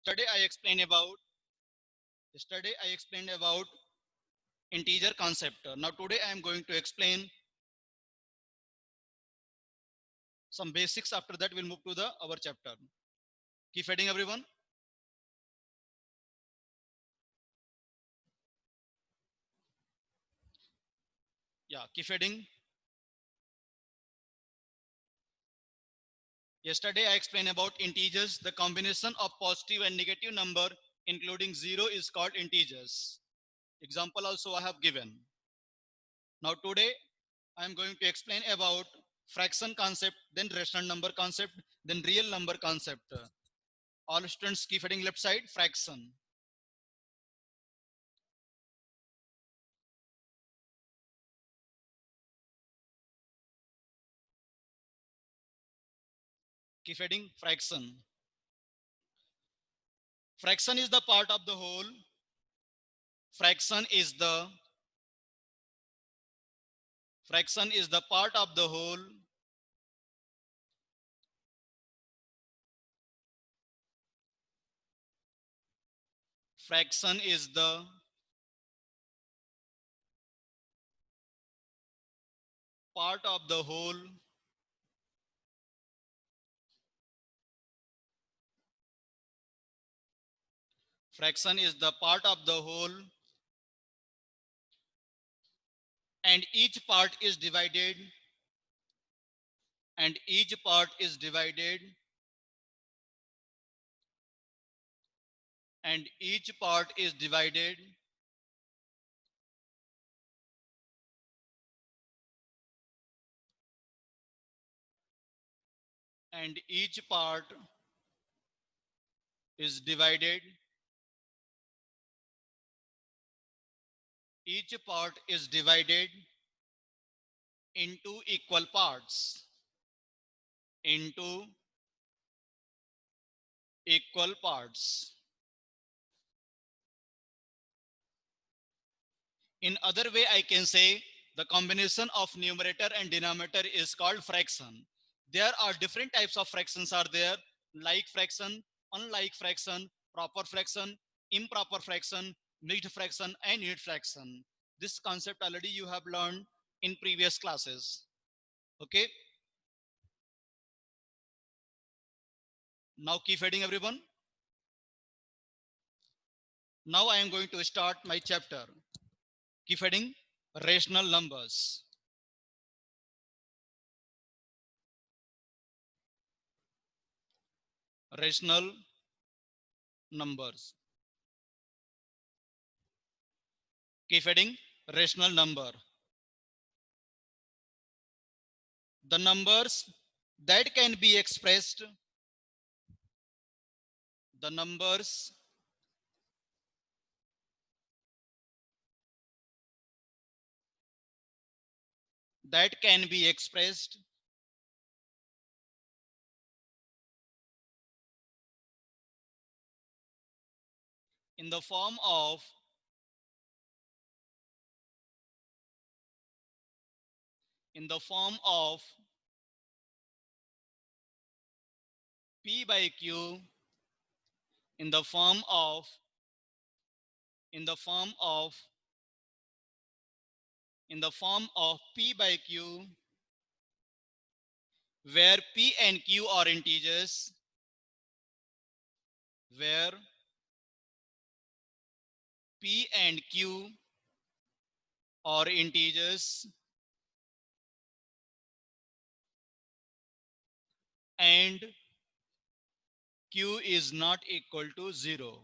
Yesterday I explained about integer concept. Now today I am going to explain some basics. After that we'll move to the our chapter. Keep heading, everyone. Yeah, keep heading. Yesterday I explained about integers. The combination of positive and negative number including zero is called integers. Example also I have given. Now today I am going to explain about fraction concept, then rational number concept, then real number concept. All students keep heading left side, fraction. Keep heading, fraction. Fraction is the part of the whole. Fraction is the part of the whole fraction is the part of the whole fraction is the part of the whole, and each part is divided and each part is divided and each part is divided and each part is divided each part is divided into equal parts, into equal parts. In other way, I can say the combination of numerator and denominator is called fraction. There are different types of fractions are there, like fraction, unlike fraction, proper fraction, improper fraction, mixed fraction, and unit fraction. This concept already you have learned in previous classes. Okay. Now keep heading, everyone. Now I am going to start my chapter. Keep heading, rational numbers. Rational numbers. Keep heading, rational number. The numbers that can be expressed, the numbers that can be expressed in the form of P by Q, in the form of in the form of in the form of P by Q, where P and Q are integers, where P and Q are integers, and Q is not equal to 0.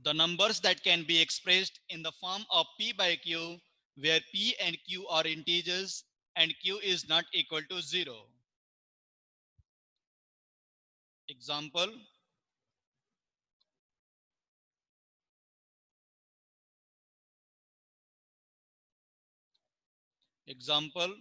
The numbers that can be expressed in the form of P by Q, where P and Q are integers and Q is not equal to 0. Example, example,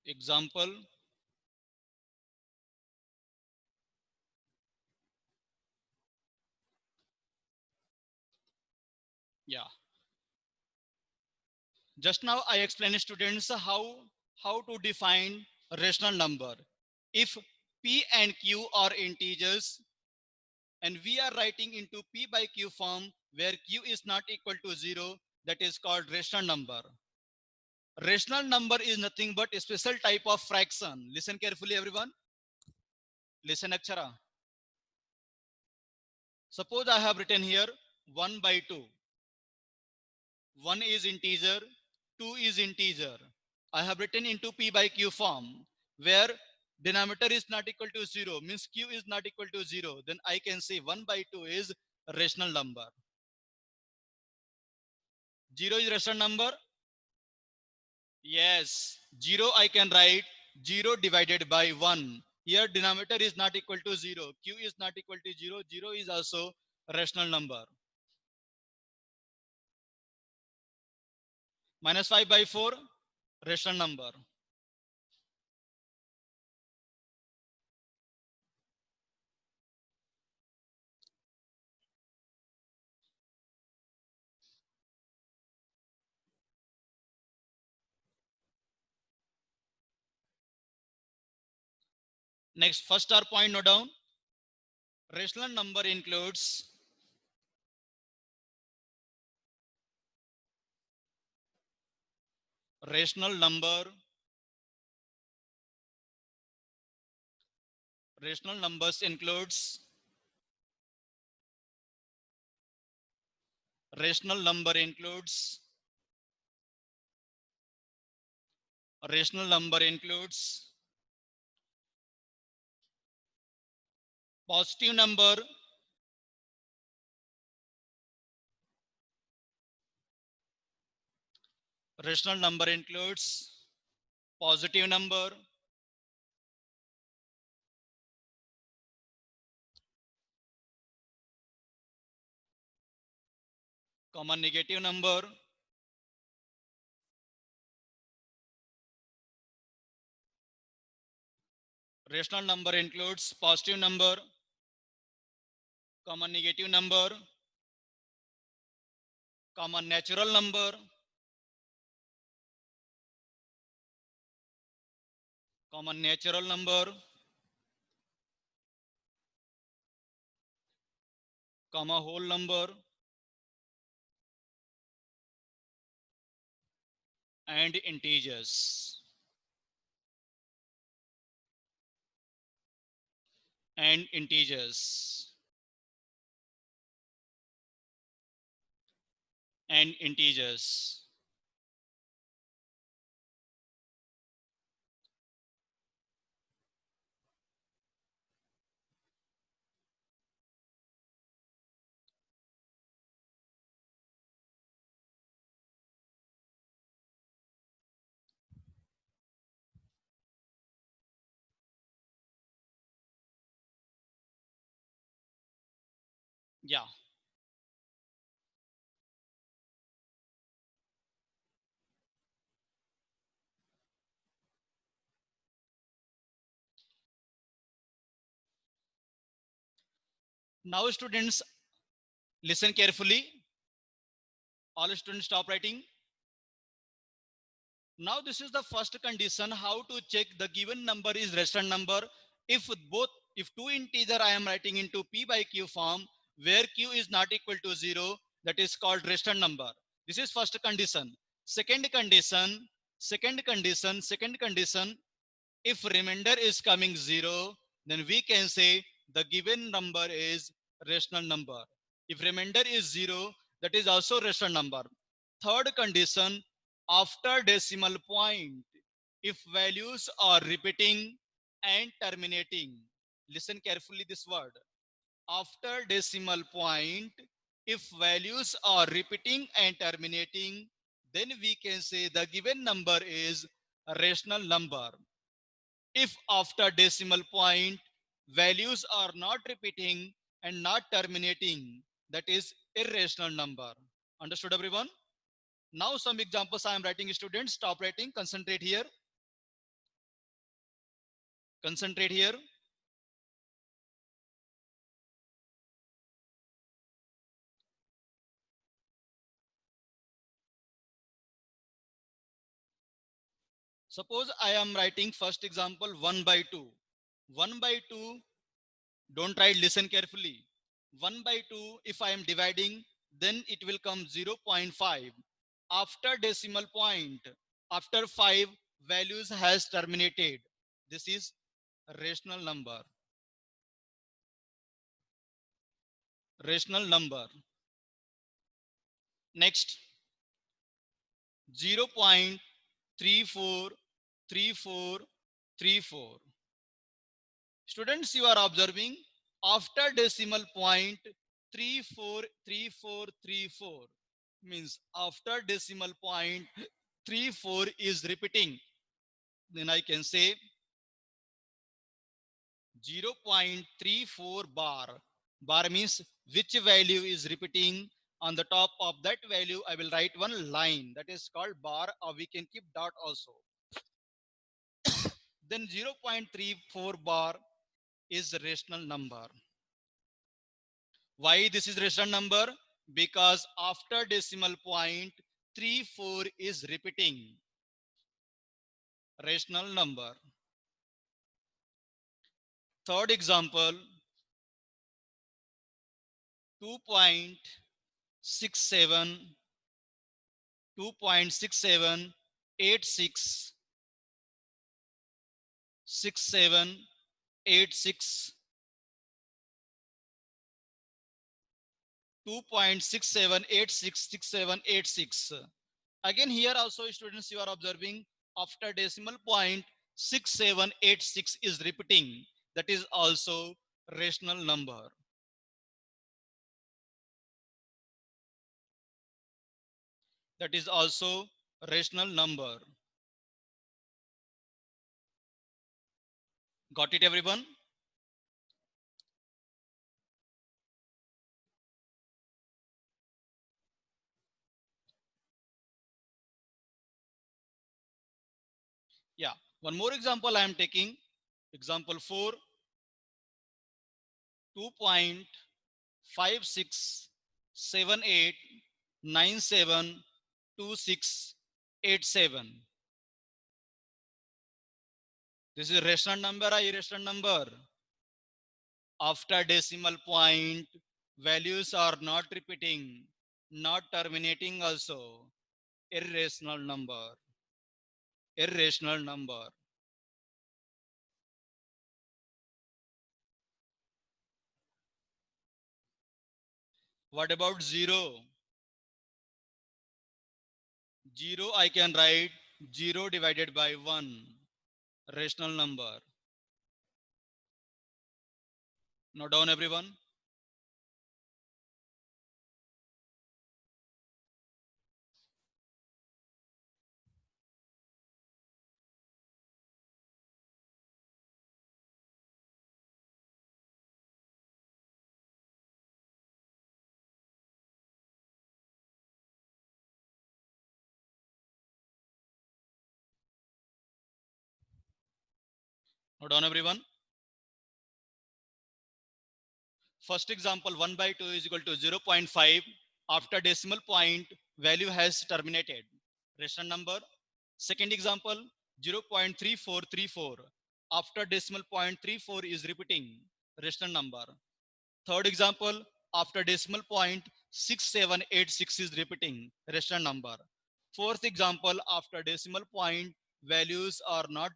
example, Yeah. Just now I explained students how to define rational number. If P and Q are integers and we are writing into P by Q form where Q is not equal to 0, that is called rational number. Rational number is nothing but a special type of fraction. Listen carefully everyone. Listen Akshara. Suppose I have written here 1 by 2. 1 is integer, 2 is integer. I have written into P by Q form where denominator is not equal to 0 means Q is not equal to 0. Then I can say 1 by 2 is a rational number. 0 is rational number. Yes, 0 I can write 0 divided by 1. Here denominator is not equal to 0. Q is not equal to 0. 0 is also a rational number. Minus 5 by 4, rational number. Next, first star point note down. Rational number includes rational number. Rational numbers includes rational number includes rational number includes positive number, rational number includes positive number, common negative number, rational number includes positive number, common negative number, common natural number, common natural number, comma whole number, and integers. And integers. And integers. Yeah. Now students listen carefully. All students stop writing. Now this is the first condition how to check the given number is rational number. If if two integer I am writing into P by Q form where Q is not equal to 0, that is called rational number. This is first condition. Second condition, if remainder is coming 0, then we can say the given number is rational number. If remainder is 0, that is also rational number. Third condition, after decimal point, if values are repeating and terminating. Listen carefully this word. After decimal point, if values are repeating and terminating, then we can say the given number is a rational number. If after decimal point values are not repeating and not terminating, that is irrational number. Understood everyone? Now some examples I am writing. Students, stop writing, concentrate here. Concentrate here. Suppose I am writing first example 1 by 2. 1 by 2, don't write, listen carefully. 1 by 2, if I am dividing, then it will come 0.5. After decimal point, after 5 values has terminated. This is rational number. Rational number. Next, 0.343434. Students, you are observing after decimal point 343434 means after decimal point 34 is repeating. Then I can say 0.34 bar. Bar means which value is repeating. On the top of that value, I will write one line that is called bar, or we can keep dot also. Then 0.34 bar is a rational number. Why this is rational number? Because after decimal point 34 is repeating. Rational number. Third example 2.67 2.67 86 6786 2.67866786. Again here also students, you are observing after decimal point 6786 is repeating. That is also rational number. That is also rational number. Got it everyone? Yeah. One more example I am taking. Example 4. 2.5678972687. This is rational number or irrational number? After decimal point, values are not repeating, not terminating also. Irrational number. Irrational number. What about 0? 0 I can write 0 divided by 1. Rational number. Note down everyone. Note down everyone. First example 1 by 2 is equal to 0.5. After decimal point, value has terminated. Rational number. Second example 0.3434. After decimal point 34 is repeating. Rational number. Third example after decimal point 6786 is repeating. Rational number. Fourth example after decimal point values are not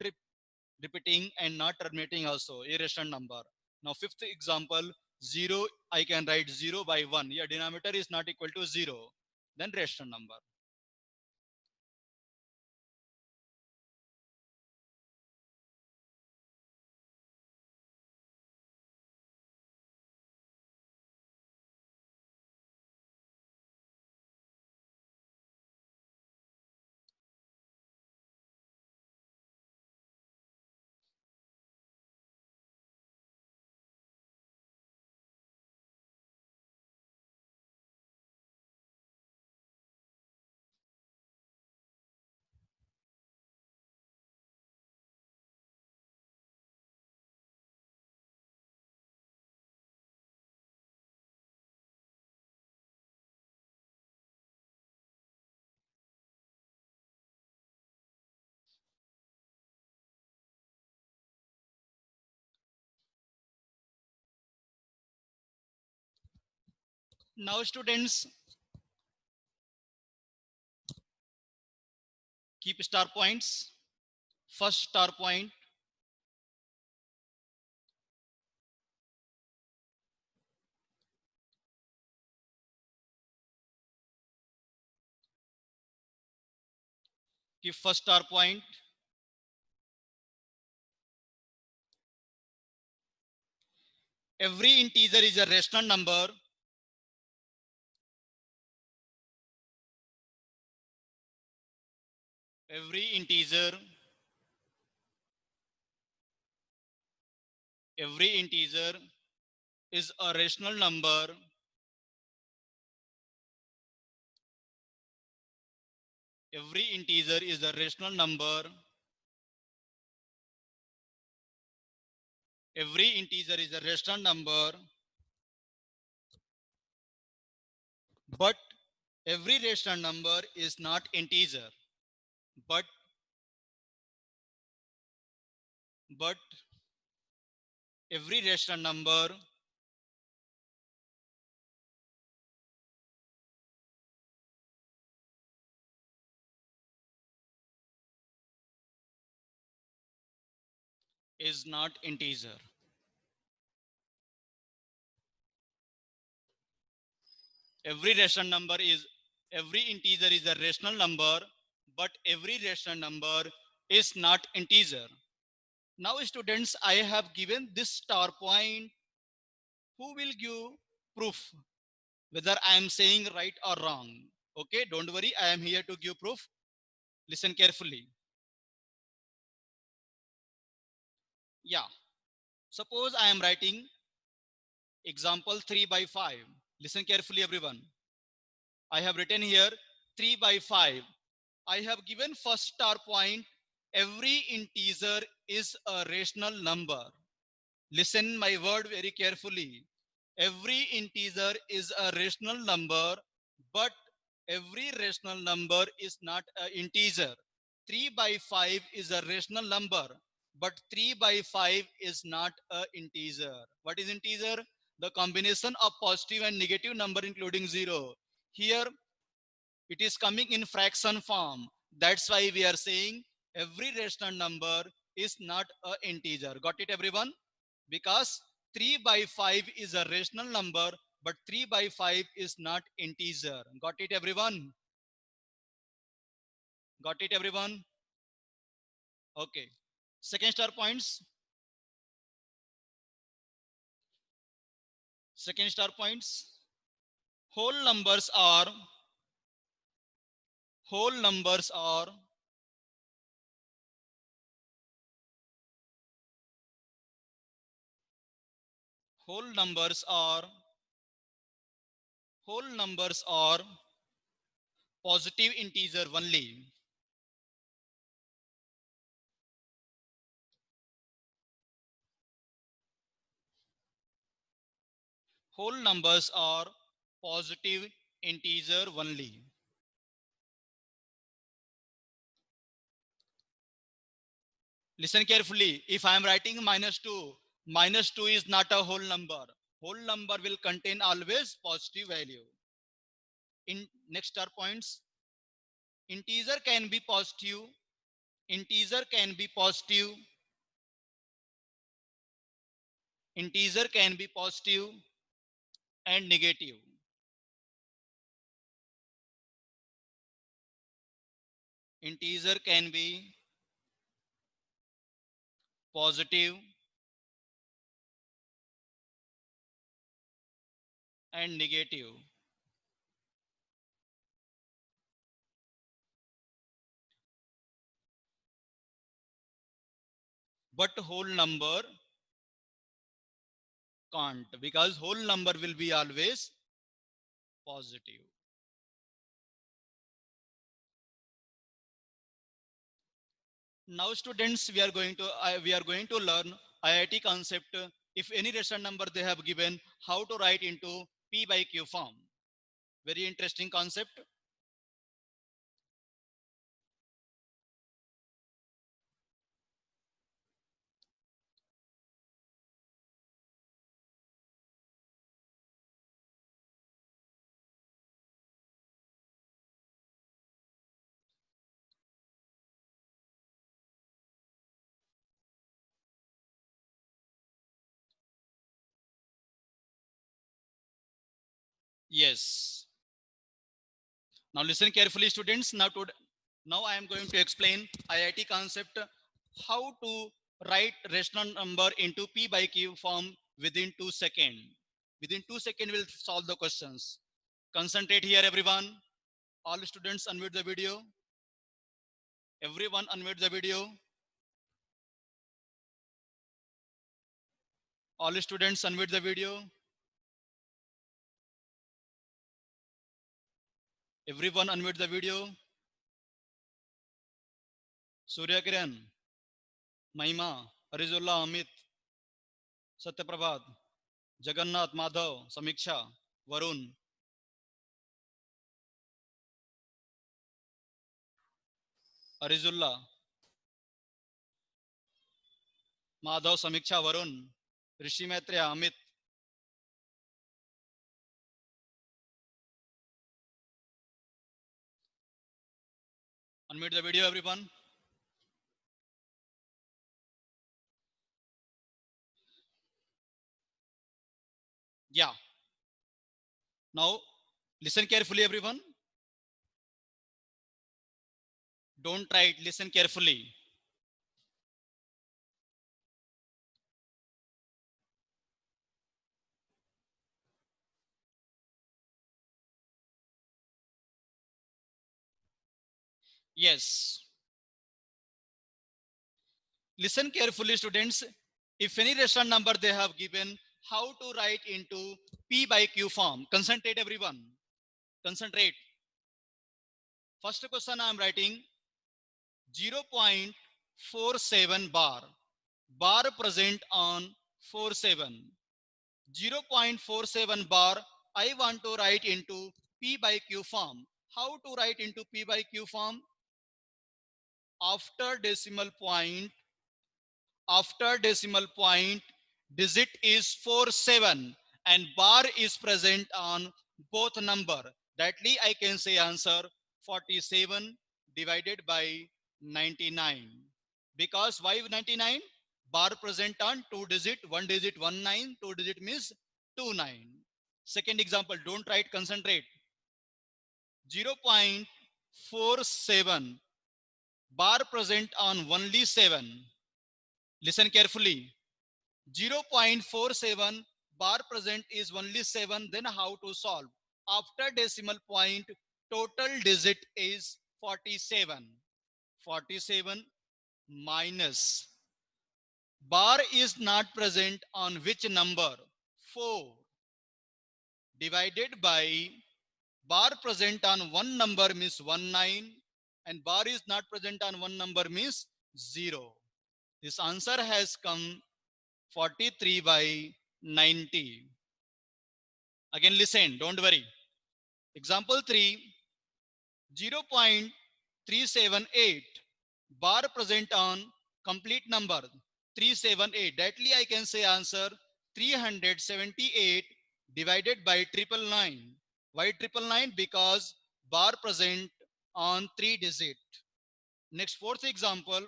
repeating and not terminating also, irrational number. Now fifth example 0 I can write 0 by 1. Your denominator is not equal to 0. Then rational number. Now students, keep star points. First star point, keep first star point. Every integer is a rational number. Every integer, every integer is a rational number. Every integer is a rational number. Every integer is a rational number, but every rational number is not integer. But but every rational number is not integer. Every rational number is every integer is a rational number, but every rational number is not integer. Now students, I have given this star point. Who will give proof whether I am saying right or wrong? Okay, don't worry, I am here to give proof. Listen carefully. Yeah, suppose I am writing example 3 by 5. Listen carefully, everyone. I have written here 3 by 5. I have given first star point. Every integer is a rational number. Listen my word very carefully. Every integer is a rational number, but every rational number is not an integer. 3 by 5 is a rational number, but 3 by 5 is not an integer. What is integer? The combination of positive and negative number including 0. Here it is coming in fraction form. That's why we are saying every rational number is not an integer. Got it, everyone? Because 3 by 5 is a rational number, but 3 by 5 is not integer. Got it, everyone? Got it, everyone? Okay. Second star points. Second star points. Whole numbers are whole numbers are whole numbers are whole numbers are positive integer only. Whole numbers are positive integer only. Listen carefully. If I am writing minus 2 is not a whole number. Whole number will contain always positive value. In next star points, integer can be positive. Integer can be positive. Integer can be positive and negative. Integer can be positive and negative. But whole number can't, because whole number will be always positive. Now students, we are going to learn IIT concept. If any rational number they have given, how to write into P by Q form. Very interesting concept. Yes. Now listen carefully, students. Now I am going to explain IIT concept, how to write rational number into P by Q form within 2 seconds. Within 2 seconds, we'll solve the questions. Concentrate here, everyone. All students, unmute the video. Everyone, unmute the video. All students, unmute the video. Everyone, unmute the video. Surya Kiran, Mahima, Arizullah, Amit, Satyaprabhat, Jagannath, Madhav, Samiksha, Varun, Arizullah, Madhav, Samiksha, Varun, Rishi Maitreya, Amit. Unmute the video, everyone. Yeah. Now, listen carefully, everyone. Don't try it. Listen carefully. Yes. Listen carefully, students. If any rational number they have given, how to write into P by Q form? Concentrate, everyone. Concentrate. First question I am writing 0.47 bar. Bar present on 47. 0.47 bar I want to write into P by Q form. How to write into P by Q form? After decimal point, digit is 47 and bar is present on both number. Thatly I can say answer 47 divided by 99. Because why 99? Bar present on two digit, one digit 19, two digit means 29. Second example, don't write, concentrate. 0.47 bar present on only 7. Listen carefully. 0.47 bar present is only 7. Then how to solve? After decimal point, total digit is 47. 47 minus bar is not present on which number? 4 divided by bar present on one number means 19 and bar is not present on one number means 0. This answer has come 43 by 90. Again listen, don't worry. Example 3, 0.378 bar present on complete number 378. Directly I can say answer 378 divided by 999. Why 999? Because bar present on 3 digit. Next fourth example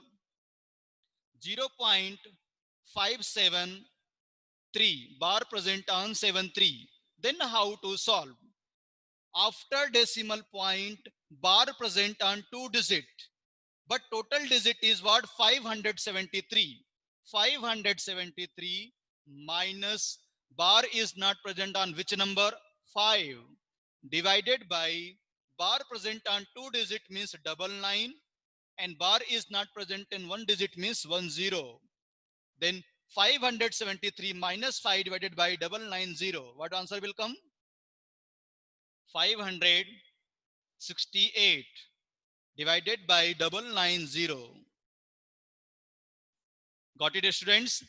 0.573 bar present on 73. Then how to solve? After decimal point bar present on two digit, but total digit is what? 573. 573 minus bar is not present on which number? 5 divided by bar present on two digit means 99 and bar is not present in one digit means 10. Then 573 minus 5 divided by 990. What answer will come? 568 divided by 990. Got it, students?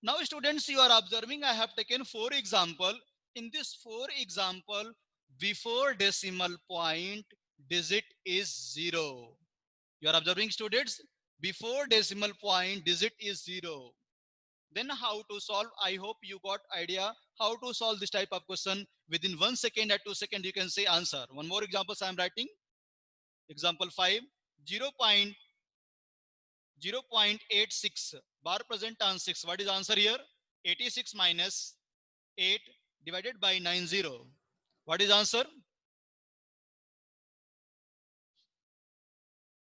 Now, students, you are observing I have taken 4 example. In this 4 example, before decimal point, digit is 0. You are observing, students? Before decimal point, digit is 0. Then how to solve? I hope you got idea how to solve this type of question. Within 1 second or 2 seconds, you can say answer. One more example I am writing. Example 5, 0.86 bar present on 6. What is answer here? 86 minus 8 divided by 90. What is answer?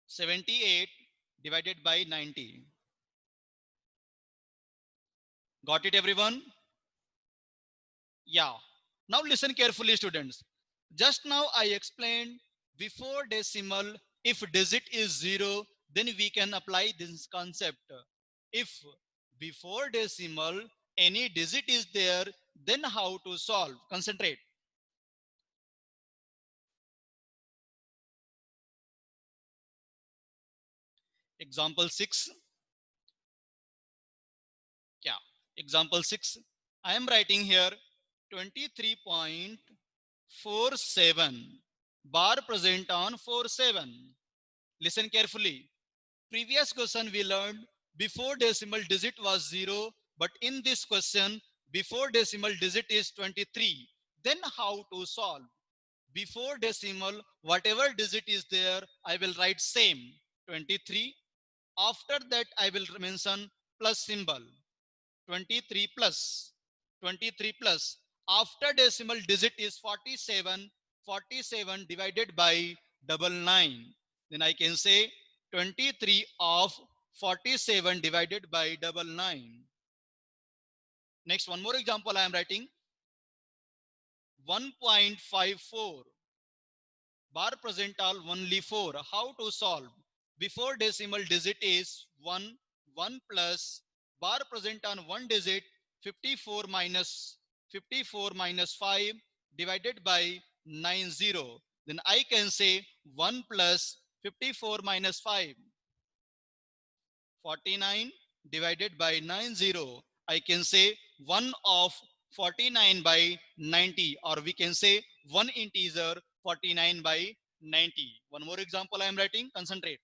78 divided by 90. Got it, everyone? Yeah. Now listen carefully, students. Just now I explained before decimal, if digit is 0, then we can apply this concept. If before decimal any digit is there, then how to solve? Concentrate. Example 6. Yeah. Example 6. I am writing here 23.47 bar present on 47. Listen carefully. Previous question we learned before decimal digit was 0, but in this question before decimal digit is 23. Then how to solve? Before decimal whatever digit is there I will write same 23. After that I will mention plus symbol 23 plus 23 plus. After decimal digit is 47. 47 divided by double nine. Then I can say 23 of 47 divided by double nine. Next, one more example I am writing 1.54 bar present all only 4. How to solve? Before decimal digit is 1, 1 plus bar present on one digit 54 minus 5 divided by 90. Then I can say 1 plus 54 minus 5, 49 divided by 90. I can say 1 of 49 by 90, or we can say 1 integer 49 by 90. One more example I am writing, concentrate.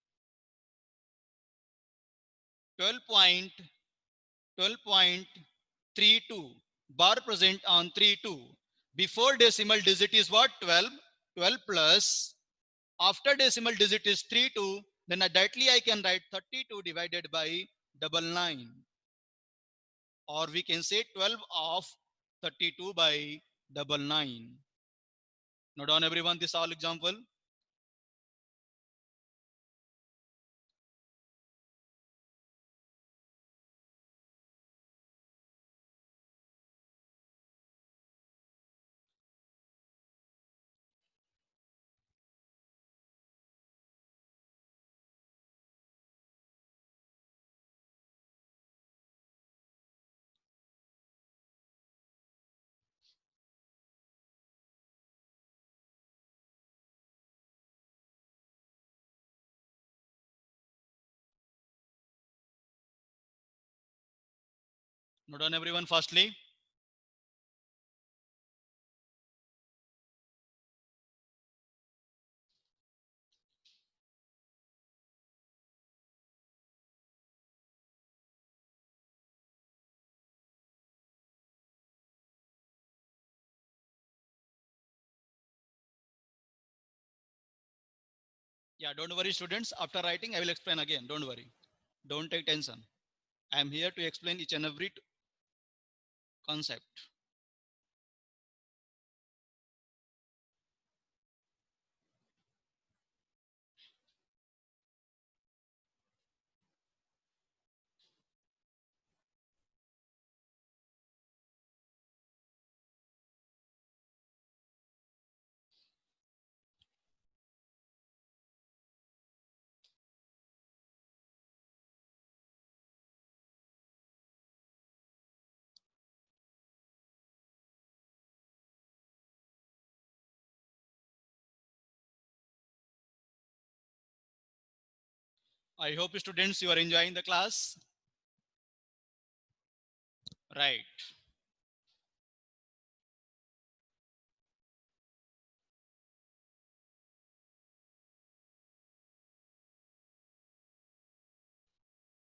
12.32 bar present on 32. Before decimal digit is what? 12. 12 plus. After decimal digit is 32. Then directly I can write 32 divided by double nine. Or we can say 12 of 32 by double nine. Note down everyone this all example. Note down everyone firstly. Yeah, don't worry students. After writing, I will explain again. Don't worry. Don't take tension. I am here to explain each and every concept. I hope students you are enjoying the class. Right.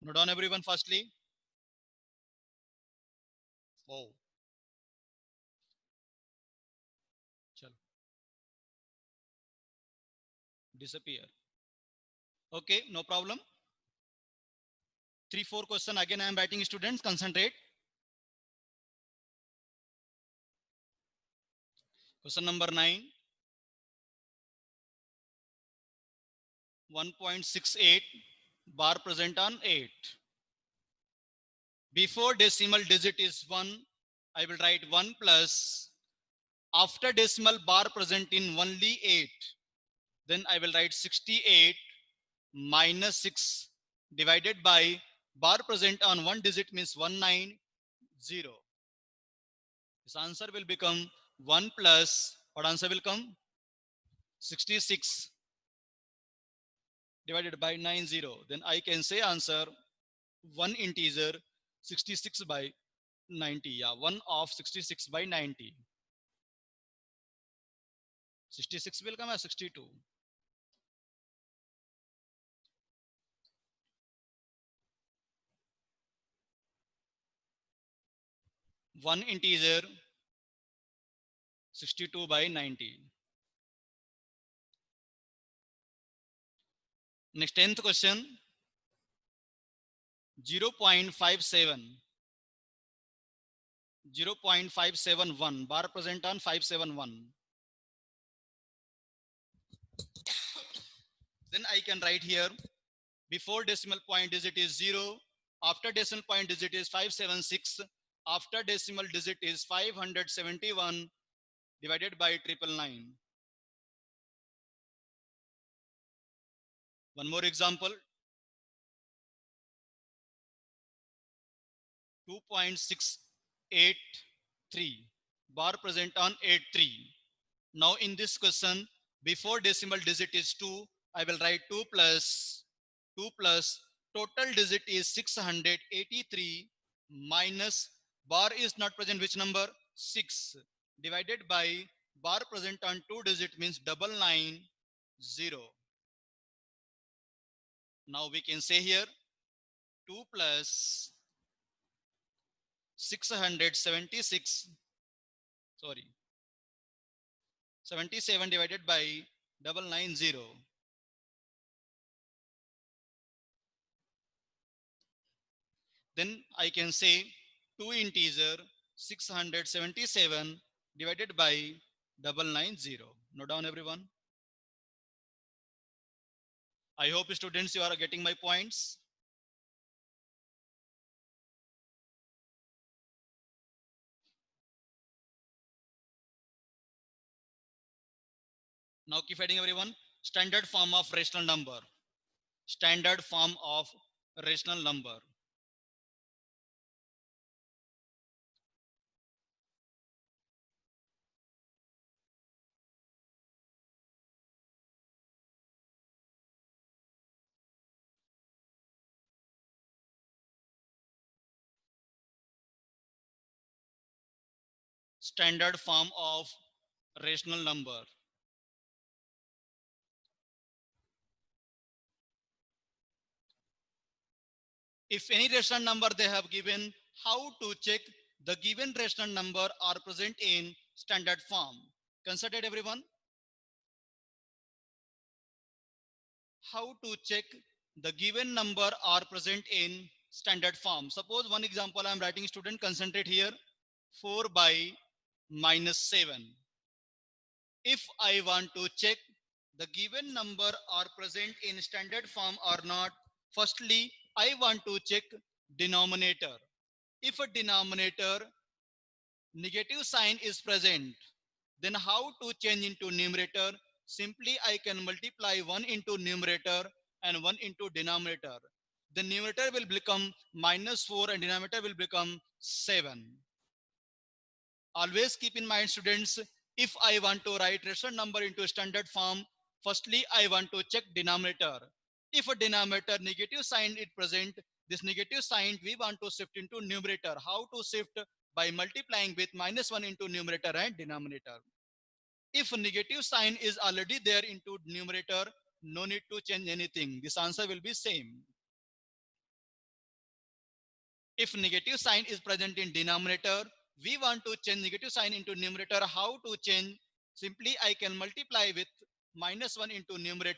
Note down everyone firstly. Oh, chalo, disappear. Okay, no problem. 3, 4 question again I am writing students. Concentrate. Question number 9. 1.68 bar present on 8. Before decimal digit is 1, I will write 1 plus. After decimal bar present in only 8, then I will write 68 minus 6 divided by bar present on one digit means 190. This answer will become 1 plus, what answer will come? 66 divided by 90. Then I can say answer 1 integer 66 by 90. Yeah, 1 of 66 by 90. 66 will come as 62. One integer 62 by 90. Next 10th question. 0.57 0.571 bar present on 571. Then I can write here before decimal point digit is 0, after decimal point digit is 576, after decimal digit is 571 divided by 999. One more example. 2.683 bar present on 83. Now in this question, before decimal digit is 2, I will write 2 plus total digit is 683 minus bar is not present which number? 6 divided by bar present on 2 digit means 990. Now we can say here 2 plus 676, sorry, 77 divided by 990. Then I can say 2 integer 677 divided by 990. Note down everyone. I hope students you are getting my points. Now keep adding everyone. Standard form of rational number. Standard form of rational number. Standard form of rational number. If any rational number they have given, how to check the given rational number are present in standard form? Consider it everyone. How to check the given number are present in standard form? Suppose one example I am writing, student concentrate here, 4 by minus 7. If I want to check the given number are present in standard form or not, firstly I want to check denominator. If a denominator negative sign is present, then how to change into numerator? Simply I can multiply 1 into numerator and 1 into denominator. The numerator will become minus 4 and denominator will become 7. Always keep in mind students, if I want to write rational number into standard form, firstly I want to check denominator. If a denominator negative sign is present, this negative sign we want to shift into numerator. How to shift? By multiplying with minus 1 into numerator and denominator. If negative sign is already there into numerator, no need to change anything. This answer will be same. If negative sign is present in denominator, we want to change negative sign into numerator. How to change? Simply I can multiply with minus 1 into numerator